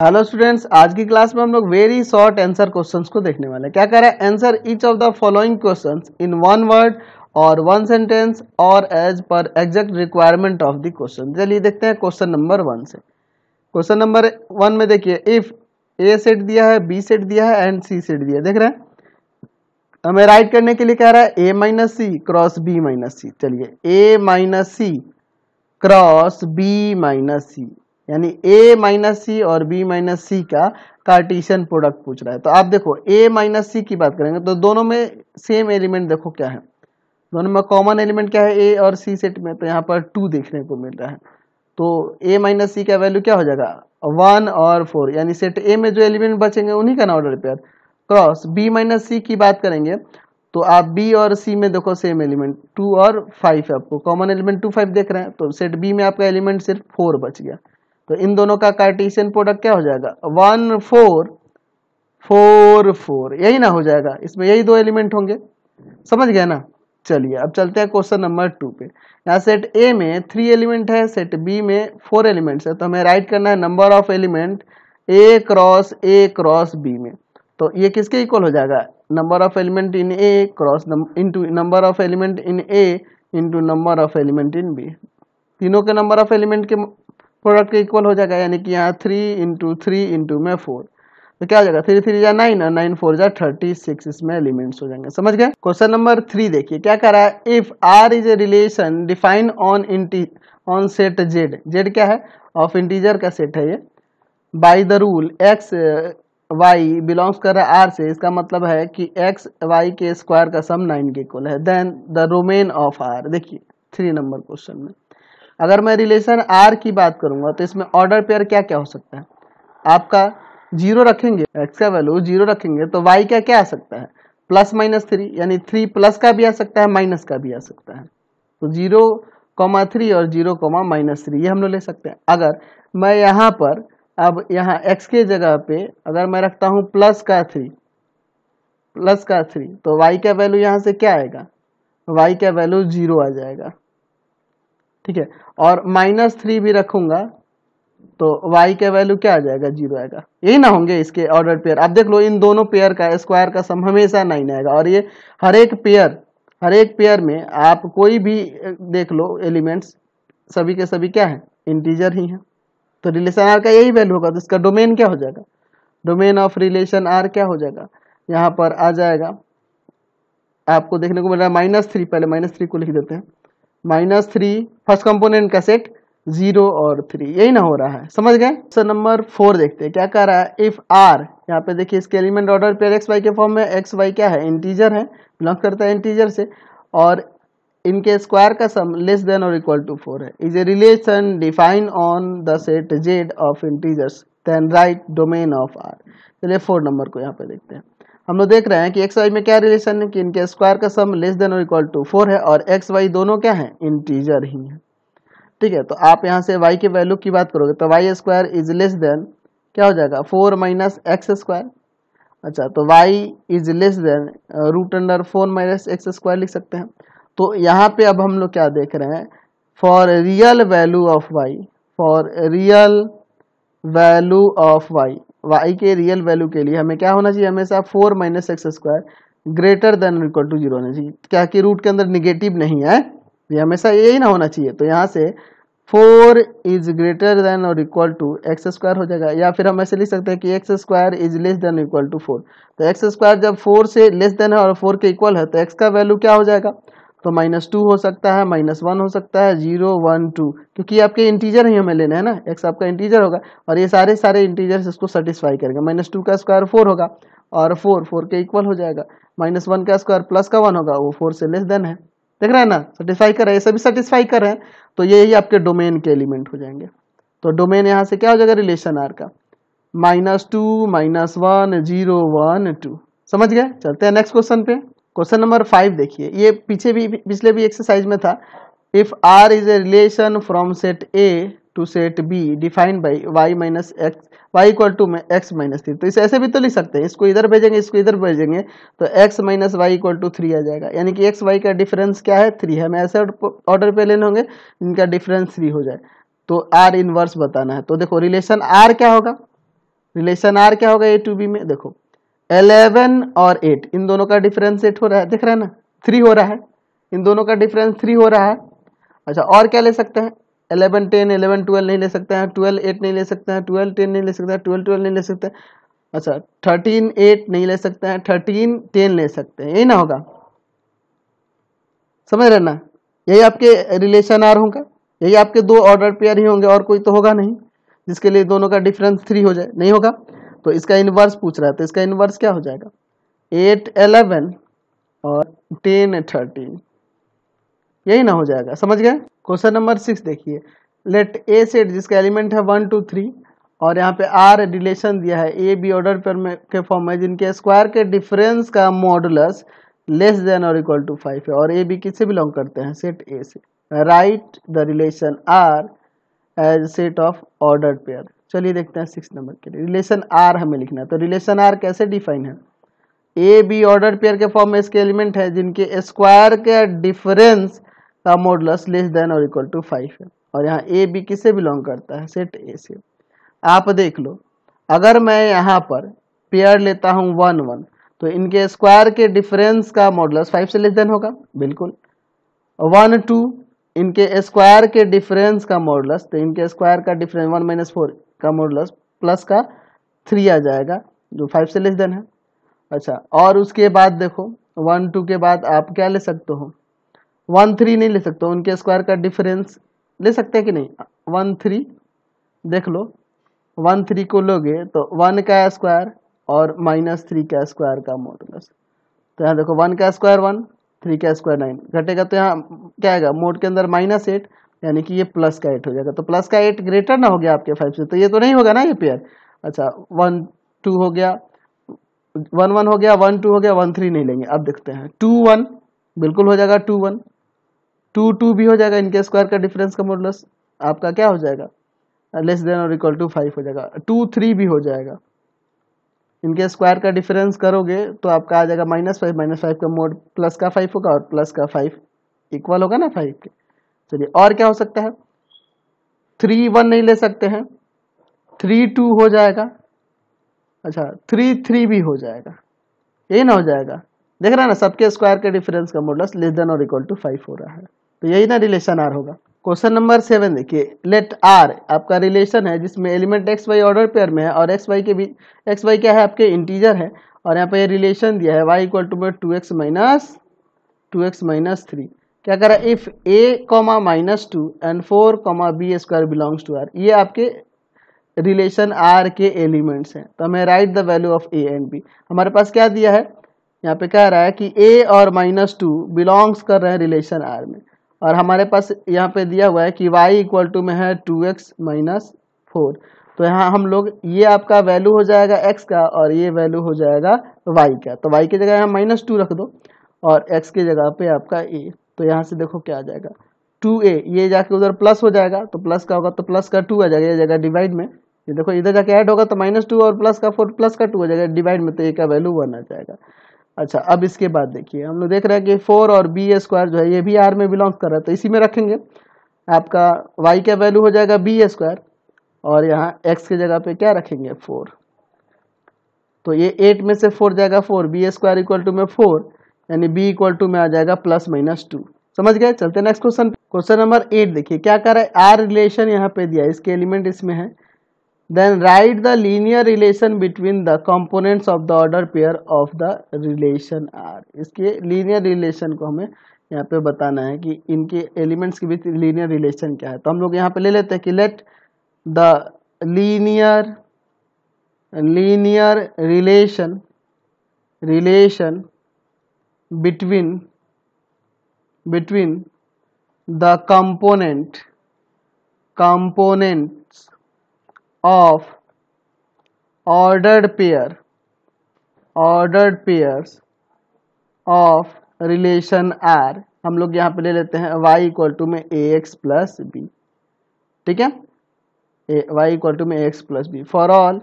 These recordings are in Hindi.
हेलो स्टूडेंट्स, आज की क्लास में हम लोग वेरी शॉर्ट आंसर क्वेश्चंस को देखने वाले हैं। क्या कह रहा है? Answer each of the following questions in one word और वन सेंटेंस और as per exact requirement of the question. चलिए देखते हैं क्वेश्चन नंबर 1 से। क्वेश्चन नंबर 1 में देखिए, इफ ए सेट दिया है, बी सेट दिया है एंड सी सेट दिया है। देख रहे हैं, हमें राइट करने के लिए कह रहा है ए माइनस सी क्रॉस बी माइनस सी। चलिए, ए माइनस सी क्रॉस बी माइनस सी, यानी ए माइनस सी और बी माइनस सी का कार्टेशियन प्रोडक्ट पूछ रहा है। तो आप देखो, ए माइनस सी की बात करेंगे तो दोनों में सेम एलिमेंट देखो क्या है, दोनों में कॉमन एलिमेंट क्या है, ए और सी सेट में। तो यहाँ पर 2 देखने को मिल रहा है। तो ए माइनस सी का वैल्यू क्या हो जाएगा, 1 और 4, यानी सेट ए में जो एलिमेंट बचेंगे उन्हीं का ना order pair. Cross B minus C की बात करेंगे तो आप बी और सी में देखो सेम एलिमेंट 2 और 5 है, आपको कॉमन एलिमेंट 2 5 देख रहे हैं। तो सेट बी में आपका एलिमेंट सिर्फ 4 बच गया। तो इन दोनों का कार्टेशियन प्रोडक्ट क्या हो जाएगा, 1 4 4 4, यही ना हो जाएगा, इसमें यही दो एलिमेंट होंगे। समझ गया ना। चलिए अब चलते हैं क्वेश्चन नंबर 2 पे। यहाँ सेट ए में 3 एलिमेंट है, सेट बी में 4 एलिमेंट्स है। तो हमें राइट करना है number of element A cross B में। तो ये किसके इक्वल हो जाएगा, number of element in A cross into number of element in A into number of element in B. तीनों के नंबर ऑफ एलिमेंट के प्रोडक्ट के इक्वल हो जाएगा, यानी कि यहाँ 3 इंटू 3 इंटू में 4। तो क्या हो जाएगा, 3 3 जा 9 और 9 4 जा 36, इसमें एलिमेंट्स हो जाएंगे। समझ गए। क्वेश्चन नंबर 3 देखिए, क्या कह रहा है, if R is a relation define on set Z. Z क्या है, ऑफ इंटीजर का सेट है ये, by the rule x y belongs कर रहा है आर से। इसका मतलब है कि एक्स वाई के स्क्वायर का सम 9 के इक्वल है। Then the domain of R. देखिए 3 नंबर क्वेश्चन में अगर मैं रिलेशन आर की बात करूंगा तो इसमें ऑर्डर पेयर क्या क्या हो सकता है, आपका 0 रखेंगे, एक्स का वैल्यू 0 रखेंगे तो वाई का क्या आ सकता है, प्लस माइनस 3, यानी 3 प्लस का भी आ सकता है, माइनस का भी आ सकता है। तो 0,3 और 0,-3 ये हम लोग ले सकते हैं। अगर मैं यहाँ पर अब यहाँ x के जगह पे अगर मैं रखता हूँ प्लस का 3 तो y का वैल्यू यहाँ से क्या आएगा, y का वैल्यू 0 आ जाएगा। ठीक है, और -3 भी रखूंगा तो y का वैल्यू क्या आ जाएगा, 0 आएगा। यही ना होंगे इसके ऑर्डर पेयर। आप देख लो, इन दोनों पेयर का स्क्वायर का सम हमेशा 9 आएगा। और ये हर एक पेयर में आप कोई भी देख लो एलिमेंट्स, सभी के सभी क्या है, इंटीजर ही है। तो रिलेशन आर का यही वैल्यू होगा। तो इसका डोमेन क्या हो जाएगा, डोमेन ऑफ रिलेशन आर क्या हो जाएगा, यहाँ पर आ जाएगा, आपको देखने को मिल रहा है -3। पहले -3 को लिख देते हैं, -3 फर्स्ट कंपोनेंट का सेट 0 और 3, यही ना हो रहा है। समझ गए। क्वेश्चन नंबर 4 देखते हैं, क्या कह रहा है, इफ आर, यहाँ पे देखिए इसके element order pair x y के फॉर्म में, एक्स वाई क्या है, इंटीजर है, बिलोंग करता है इंटीजर से, और इनके स्क्वायर का सम लेस देन और इक्वल टू 4 है, is a relation define on the set Z of integers, then write domain of R. चलिए 4 नंबर को यहाँ पे देखते हैं। हम लोग देख रहे हैं कि एक्स वाई में क्या रिलेशन है कि इनके स्क्वायर का सम लेस देन और इक्वल टू 4 है, और एक्स वाई दोनों क्या है, इंटीजर ही है। ठीक है, तो आप यहाँ से y के वैल्यू की बात करोगे तो y square is less than क्या हो जाएगा, 4 माइनस एक्स स्क्वायर। अच्छा, तो y is less then √4 - x² लिख सकते हैं। तो यहाँ पे अब हम लोग क्या देख रहे हैं, for real value of y, for real value of y के रियल वैल्यू के लिए हमें क्या होना चाहिए, हमेशा 4 - x² greater than equal to 0 होना चाहिए। क्या कि रूट के अंदर निगेटिव नहीं है, ये हमेशा यही ना होना चाहिए। तो यहाँ से 4 इज ग्रेटर देन और इक्वल टू x² हो जाएगा, या फिर हम ऐसे लिख सकते हैं कि x² is less than equal to 4। तो x² जब 4 से लेस देन है और 4 के इक्वल है तो x का वैल्यू क्या हो जाएगा, तो -2 हो सकता है, -1 हो सकता है, 0 1 2, क्योंकि आपके इंटीजर ही हमें लेना है ना, x आपका इंटीजर होगा और ये सारे इंटीजर्स इसको सेटिस्फाई करेंगे। -2 का स्क्वायर 4 होगा और 4 के इक्वल हो जाएगा, -1 का स्क्वायर प्लस का 1 होगा, वो 4 से लेस देन है। देख रहे हैं ना, सेटिस्फाई कर रहे हैं, सभी सेटिस्फाई कर रहे हैं। तो ये ही आपके डोमेन के एलिमेंट हो जाएंगे। तो डोमेन यहाँ से क्या हो जाएगा, रिलेशन आर का -2 -1 0 1 2। समझ गए। चलते हैं नेक्स्ट क्वेश्चन पे। क्वेश्चन नंबर 5 देखिए, ये पिछले भी एक्सरसाइज में था। If R is a relation from set A to set B defined by y equal to में x -3। तो इसे ऐसे भी तो लिख सकते हैं, इसको इधर भेजेंगे इसको इधर भेजेंगे तो x - y इक्वल टू 3 आ जाएगा, यानी कि x y का डिफरेंस क्या है, 3 है। हमें ऐसे ऑर्डर पे लेने होंगे इनका डिफरेंस 3 हो जाए। तो r इनवर्स बताना है। तो देखो रिलेशन r क्या होगा, रिलेशन आर क्या होगा ए टू बी में, देखो 11 और 8 इन दोनों का डिफरेंस 8 हो रहा है, दिख रहा है ना, 3 हो रहा है, इन दोनों का डिफरेंस 3 हो रहा है। अच्छा और क्या ले सकते हैं, 11 10, 11 12 नहीं ले सकते हैं, 12 8 नहीं ले सकते हैं, 12 10 नहीं ले सकते हैं, 12 12 नहीं ले सकते हैं। अच्छा 13 8 नहीं ले सकते हैं, 13 10 ले सकते हैं, यही ना होगा, समझ रहे ना, यही आपके रिलेशन आर होगा, यही आपके दो ऑर्डर पेयर ही होंगे, और कोई तो होगा नहीं जिसके लिए दोनों का डिफरेंस 3 हो जाए, नहीं होगा। तो इसका इनवर्स पूछ रहा है, तो इसका इनवर्स क्या हो जाएगा, 8 11 और 10 13, यही ना हो जाएगा, समझ गए। क्वेश्चन नंबर 6 देखिए, लेट ए सेट जिसका एलिमेंट है 1 2 3 और यहाँ पे आर रिलेशन दिया है ए बी ऑर्डर पेयर में के फॉर्म में जिनके स्क्वायर के डिफरेंस का मॉडुलस लेस देन और इक्वल टू 5 है, और ए बी किससे बिलोंग करते हैं, सेट ए से। Write the relation R as set of order pair. चलिए देखते हैं 6 नंबर के लिए, रिलेशन आर हमें लिखना है, तो रिलेशन आर कैसे डिफाइन है, ए बी ऑर्डर पेयर के फॉर्म में इसके एलिमेंट है जिनके स्क्वायर के डिफरेंस का मॉडुलस लेस देन और इक्वल टू 5 है, और यहाँ ए बी किससे बिलोंग करता है, सेट ए से। आप देख लो, अगर मैं यहाँ पर पेयर लेता हूँ 1 1 तो इनके स्क्वायर के डिफरेंस का मॉडुलस 5 से लेस देन होगा, बिल्कुल। 1 2 इनके स्क्वायर के डिफरेंस का मॉडुलस, तो इनके स्क्वायर का डिफरेंस 1 - 4 का मॉडुलस प्लस का 3 आ जाएगा जो 5 से लेस देन है। अच्छा और उसके बाद देखो 1 2 के बाद आप क्या ले सकते हो, 1 3 नहीं ले सकते हो, उनके स्क्वायर का डिफरेंस ले सकते हैं कि नहीं, 1 3 देख लो, 1 3 को लोगे तो 1 का स्क्वायर और -3 का स्क्वायर का मॉडुलस, तो यहाँ देखो 1 का स्क्वायर 1 3 का स्क्वायर 9 घटेगा, तो यहाँ क्या आएगा मोड के अंदर -8 यानी कि ये प्लस का 8 हो जाएगा, तो प्लस का 8 ग्रेटर ना हो गया आपके 5 से, तो ये तो नहीं होगा ना ये पेयर। अच्छा 1 2 हो गया, 1 1 हो गया, 1 2 हो गया, 1 3 नहीं लेंगे। अब देखते हैं 2 1 बिल्कुल हो जाएगा, 2 1 2 2 भी हो जाएगा, इनके स्क्वायर का डिफरेंस का मॉडुलस आपका क्या हो जाएगा, लेस देन और इक्वल टू 5 हो जाएगा। 2 3 भी हो जाएगा, इनके स्क्वायर का डिफरेंस करोगे तो आपका आ जाएगा -5 -5 का मोड प्लस का 5 होगा, और प्लस का 5 इक्वल होगा ना 5 के। चलिए और क्या हो सकता है, 3 1 नहीं ले सकते हैं, 3 2 हो जाएगा, अच्छा 3 3 भी हो जाएगा, यही ना हो जाएगा, देख रहे हैं ना, सबके स्क्वायर के डिफरेंस का मॉडुलस लेस देन और इक्वल टू 5 हो रहा है, तो यही ना रिलेशन आर होगा। क्वेश्चन नंबर 7 देखिए, लेट आर आपका रिलेशन है जिसमें element x y order pair में है और एक्स वाई के बीच, एक्स वाई क्या है आपके इंटीजर है, और यहाँ पे ये रिलेशन दिया है y equal to 2x minus 3, क्या करा, if a -2 and 4 b square belongs to r, ये आपके रिलेशन आर के एलिमेंट्स हैं, तो हमें right the value of a and b। हमारे पास क्या दिया है, यहाँ पे कह रहा है कि a और -2 बिलोंग्स कर रहे हैं रिलेशन आर में, और हमारे पास यहाँ पे दिया हुआ है कि y इक्वल टू में है 2x माइनस 4, तो यहाँ हम लोग ये आपका वैल्यू हो जाएगा x का और ये वैल्यू हो जाएगा y का, तो y की जगह यहाँ -2 रख दो और x की जगह पे आपका a, तो यहाँ से देखो क्या आ जाएगा 2a, ये जाके उधर प्लस हो जाएगा, तो प्लस का होगा तो प्लस का 2 आ जाएगा, ये जगह डिवाइड में, ये देखो इधर जाके ऐड होगा तो -2 और प्लस का 4 प्लस का 2 हो जाएगा डिवाइड में, तो a का वैल्यू 1 आ जाएगा। अच्छा अब इसके बाद देखिए हम लोग देख रहे हैं कि 4 और b स्क्वायर जो है ये भी r में बिलोंग कर रहा है, तो इसी में रखेंगे, आपका y का वैल्यू हो जाएगा b स्क्वायर और यहाँ x की जगह पे क्या रखेंगे 4, तो ये 8 में से 4 जाएगा 4, b स्क्वायर इक्वल टू में 4 यानी b इक्वल टू में आ जाएगा +-2, समझ गए। चलते नेक्स्ट क्वेश्चन, क्वेश्चन नंबर 8 देखिए क्या कर रहा है, r रिलेशन यहाँ पे दिया है, इसके एलिमेंट इसमें है, then write the linear relation between the components of the order pair of the relation R। इसके linear relation को हमें यहाँ पे बताना है कि इनके एलिमेंट्स के बीच linear relation क्या है, तो हम लोग यहाँ पे ले लेते हैं कि let the linear relation between the components of ordered pairs of relation R, हम लोग यहाँ पे ले लेते हैं y इक्वल टू में ax प्लस b, ठीक है, y इक्वल टू में ax plus b for all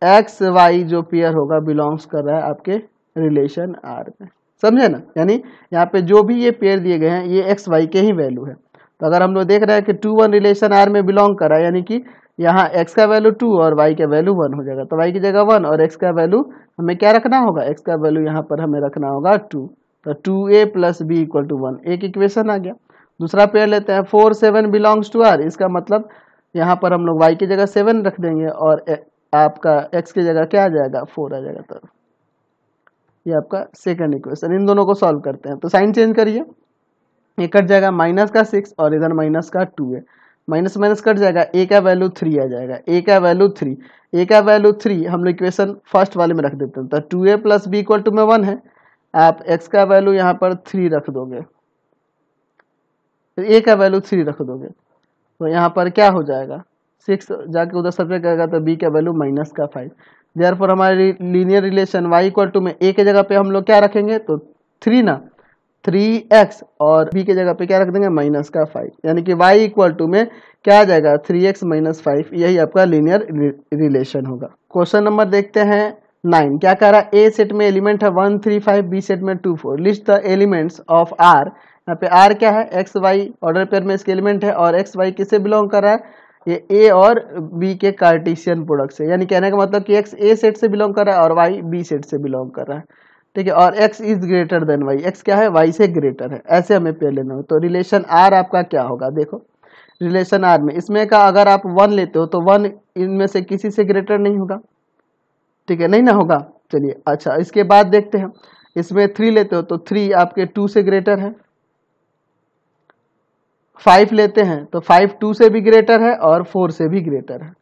x y जो पेयर होगा बिलोंग्स कर रहा है आपके रिलेशन R में, समझे ना, यानी यहाँ पे जो भी ये पेयर दिए गए हैं ये एक्स वाई के ही वैल्यू है, तो अगर हम लोग देख रहे हैं कि 2 1 रिलेशन R में बिलोंग कर रहा है यानी कि यहाँ x का वैल्यू 2 और y का वैल्यू 1 हो जाएगा। तो y की जगह 1 और x का वैल्यू हमें क्या रखना होगा, x का वैल्यू यहाँ पर हमें रखना होगा 2। तो 2a plus B equal to 1, एक इक्वेशन आ गया। दूसरा पेयर लेते हैं, 4 7 बिलोंग्स टू r। इसका मतलब यहाँ पर हम लोग y की जगह 7 रख देंगे और आपका x की जगह क्या आ जाएगा, 4 आ जाएगा। तो ये आपका सेकंड इक्वेशन। इन दोनों को सॉल्व करते हैं। तो साइन चेंज करिए, ये कट जाएगा माइनस का 6 और इधर माइनस का 2 है, माइनस माइनस कट जाएगा, a का वैल्यू 3 आ जाएगा। a का वैल्यू 3, a का वैल्यू 3 हम लोग इक्वेशन फर्स्ट वाले में रख देते हैं। तो 2a plus B equal to में 1 है, आप x का वैल्यू यहाँ पर 3 रख दोगे, फिर a का वैल्यू 3 रख दोगे, तो यहाँ पर क्या हो जाएगा, 6 जाके उधर सब्ट्रैक्ट करेगा तो b का वैल्यू माइनस का 5। देयरफॉर हमारी linear relation y equal to में a के जगह पे हम लोग क्या रखेंगे, तो 3 ना, 3x और b के जगह पे क्या रख देंगे, माइनस का 5, यानी कि y इक्वल टू में क्या आ जाएगा, 3x माइनस 5। यही आपका लीनियर रिलेशन होगा। क्वेश्चन नंबर देखते हैं 9। क्या कह रहा है, a सेट में एलिमेंट है 1 3 5, b सेट में 2 4। List the elements of r। यहाँ पे r क्या है, x y ऑर्डर पेयर में इसके एलिमेंट है और x y किससे बिलोंग कर रहा है, ये a और b के कार्टेशियन प्रोडक्ट से, यानी कहने का मतलब कि x a सेट से बिलोंग कर रहा है और y b सेट से बिलोंग कर रहा है, ठीक है। और x is greater than y, x क्या है, y से ग्रेटर है, ऐसे हमें पेयर लेना हो। तो रिलेशन r आपका क्या होगा, देखो रिलेशन r में इसमें का अगर आप 1 लेते हो तो 1 इनमें से किसी से ग्रेटर नहीं होगा, ठीक है, नहीं ना होगा। चलिए अच्छा, इसके बाद देखते हैं, इसमें 3 लेते हो तो 3 आपके 2 से ग्रेटर है। 5 लेते हैं तो 5 2 से भी ग्रेटर है और 4 से भी ग्रेटर है,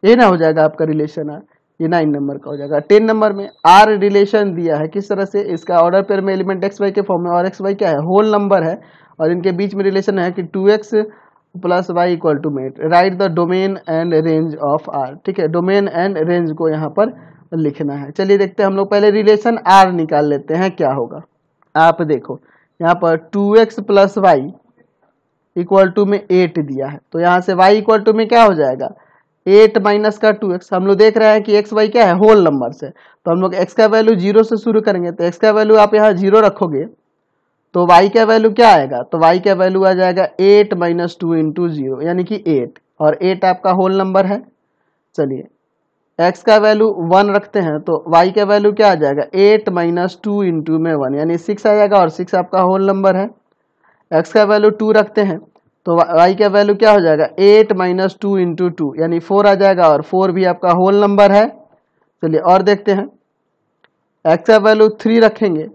ये ना हो जाएगा आपका रिलेशन r। ये 9 नंबर का हो जाएगा। 10 नंबर में आर रिलेशन दिया है किस तरह से, इसका ऑर्डर पेयर में एलिमेंट एक्स वाई के फॉर्म में, और एक्स वाई क्या है, होल नंबर है, और इनके बीच में रिलेशन है कि 2x plus y equal to मेट। Write the domain and range of R, ठीक है, डोमेन एंड रेंज को यहाँ पर लिखना है। चलिए देखते हैं, हम लोग पहले रिलेशन आर निकाल लेते हैं क्या होगा। आप देखो यहाँ पर 2x plus y equal to में 8 दिया है, तो यहाँ से y इक्वल टू में क्या हो जाएगा, 8 माइनस का 2x। हम लोग देख रहे हैं कि एक्स वाई क्या है, होल नंबर से, तो हम लोग x का वैल्यू 0 से शुरू करेंगे, तो x का वैल्यू आप यहाँ 0 रखोगे तो y का वैल्यू क्या आएगा, तो y का वैल्यू आ जाएगा 8 माइनस 2 इंटू 0, यानी कि 8, और 8 आपका होल नंबर है। चलिए x का वैल्यू 1 रखते हैं तो y का वैल्यू क्या आ जाएगा, 8 माइनस 2 इंटू में 1, यानी 6 आ जाएगा, और 6 आपका होल नंबर है। x का वैल्यू 2 रखते हैं तो y का वैल्यू क्या हो जाएगा, 8 माइनस 2 इंटू 2, यानी 4 आ जाएगा, और 4 भी आपका होल नंबर है। चलिए और देखते हैं, x का वैल्यू 3 रखेंगे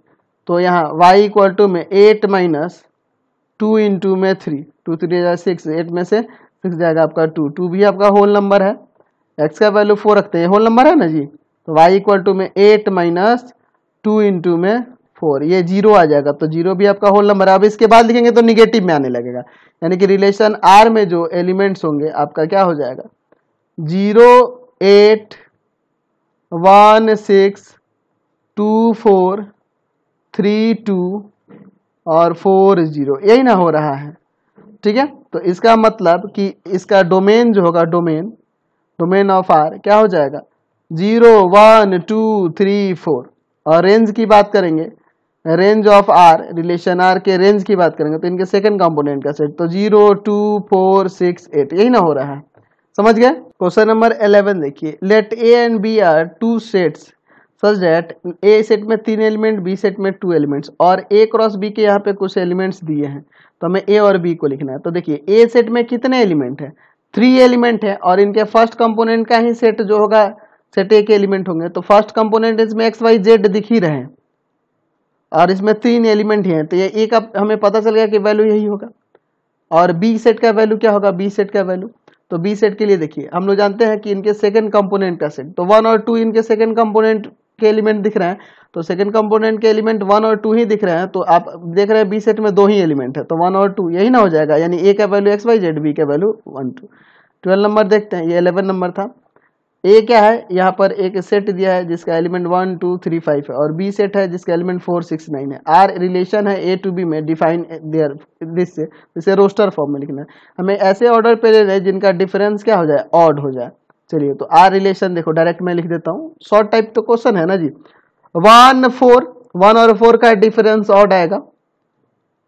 तो यहाँ y इक्वल टू में 8 माइनस 2 इंटू में 3, 2 3 6, 8 में से 6 जाएगा आपका 2, 2 भी आपका होल नंबर है। x का वैल्यू 4 रखते हैं, होल नंबर है ना जी, तो y इक्वल टू में 8 माइनस 2 इंटू में 4, ये 0 आ जाएगा, तो 0 भी आपका होल नंबर है। अब इसके बाद लिखेंगे तो निगेटिव में आने लगेगा, यानी कि रिलेशन R में जो एलिमेंट्स होंगे आपका क्या हो जाएगा, 0 8 1 6 2 4 3 2 और 4 0, यही ना हो रहा है, ठीक है। तो इसका मतलब कि इसका डोमेन जो होगा, डोमेन ऑफ R क्या हो जाएगा, 0 1 2 3 4, और रेंज की बात करेंगे, range of R, relation R के रेंज की बात करेंगे तो इनके सेकंड कंपोनेंट का सेट, तो 0 2 4 6 8, यही ना हो रहा है, समझ गए। क्वेश्चन नंबर 11 देखिए, let A and B are two sets such that A set में 3 एलिमेंट, बी सेट में 2 एलिमेंट्स, और ए क्रॉस बी के यहाँ पे कुछ एलिमेंट्स दिए हैं, तो हमें ए और बी को लिखना है। तो देखिए ए सेट में कितने एलिमेंट है, 3 एलिमेंट है, और इनके फर्स्ट कंपोनेंट का ही सेट जो होगा सेट ए के एलिमेंट होंगे, तो फर्स्ट कंपोनेंट इसमें एक्स वाई जेड दिख ही रहे हैं, और इसमें 3 एलिमेंट ही हैं, तो ये ए का हमें पता चल गया कि वैल्यू यही होगा। और बी सेट का वैल्यू क्या होगा, बी सेट का वैल्यू, तो बी सेट के लिए देखिए हम लोग जानते हैं कि इनके सेकंड कंपोनेंट का सेट, तो 1 और 2 इनके सेकंड कंपोनेंट के एलिमेंट दिख रहे हैं, तो सेकंड कंपोनेंट के एलिमेंट 1 और 2 ही दिख रहे हैं, तो आप देख रहे हैं बी सेट में 2 ही एलिमेंट है, तो 1 और 2 यही ना हो जाएगा, यानी ए का value x y z, B का वैल्यू 1 2। 12 नंबर देखते हैं, ये 11 नंबर था। ए क्या है, यहाँ पर एक सेट दिया है जिसका एलिमेंट 1 2 3 5 है, और बी सेट है जिसका एलिमेंट 4 6 9 है। आर रिलेशन है ए टू बी में, डिफाइन देयर दिस से, इसे रोस्टर फॉर्म में लिखना है। हमें ऐसे ऑर्डर पे ले रहे जिनका डिफरेंस क्या हो जाए, ऑड हो जाए। चलिए तो आर रिलेशन देखो डायरेक्ट मैं लिख देता हूँ, शॉर्ट टाइप तो क्वेश्चन है ना जी। 1 4, 1 और 4 का डिफरेंस ऑड आएगा,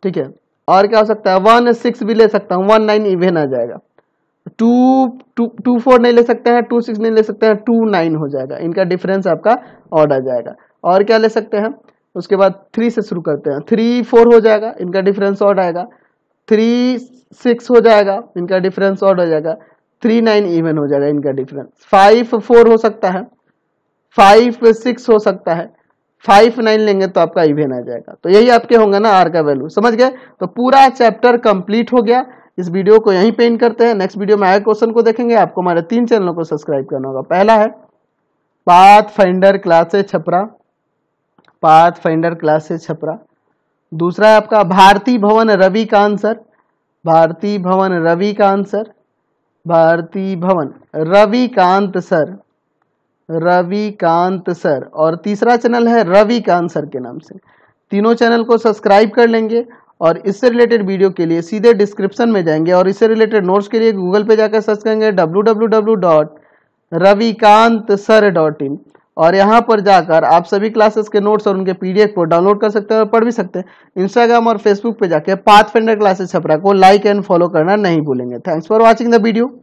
ठीक है। और क्या हो सकता है, 1 6 भी ले सकता हूँ, 1 9 इवन आ जाएगा। 2 4 नहीं ले सकते हैं, 2 6 नहीं ले सकते हैं, 2 9 हो जाएगा। इनका डिफरेंस आपका ऑड आ जाएगा। और क्या ले सकते हैं, उसके बाद 3 से शुरू करते हैं, 3 4 हो जाएगा, इनका डिफरेंस ऑड आएगा। 3 6 हो जाएगा, इनका डिफरेंस ऑड हो जाएगा। 3 9 इवन हो जाएगा इनका डिफरेंस। 5 4 हो सकता है, 5 6 हो सकता है, 5 9 लेंगे तो आपका इवन आ जाएगा। तो यही आपके होंगे ना आर का वैल्यू, समझ गए। तो पूरा चैप्टर कंप्लीट हो गया। इस वीडियो को यहीं पे एंड करते हैं। नेक्स्ट वीडियो में आगे क्वेश्चन को देखेंगे। आपको हमारे 3 चैनलों को सब्सक्राइब करना होगा। पहला है pathfinder classes Chhapra, pathfinder classes Chhapra. दूसरा है आपका भारती भवन रविकांत सर, भारती भवन रविकांत सर, भारती भवन रविकांत सर, रविकांत सर। और तीसरा चैनल है रविकांत सर के नाम से। तीनों चैनल को सब्सक्राइब कर लेंगे और इससे रिलेटेड वीडियो के लिए सीधे डिस्क्रिप्शन में जाएंगे और इससे रिलेटेड नोट्स के लिए गूगल पे जाकर सर्च करेंगे www.ravikantsir.in और यहाँ पर जाकर आप सभी क्लासेस के नोट्स और उनके पीडीएफ को डाउनलोड कर सकते हैं और पढ़ भी सकते हैं। इंस्टाग्राम और फेसबुक पे जाकर पाथफाइंडर क्लासेस छपरा को लाइक एंड फॉलो करना नहीं भूलेंगे। Thanks for watching the video.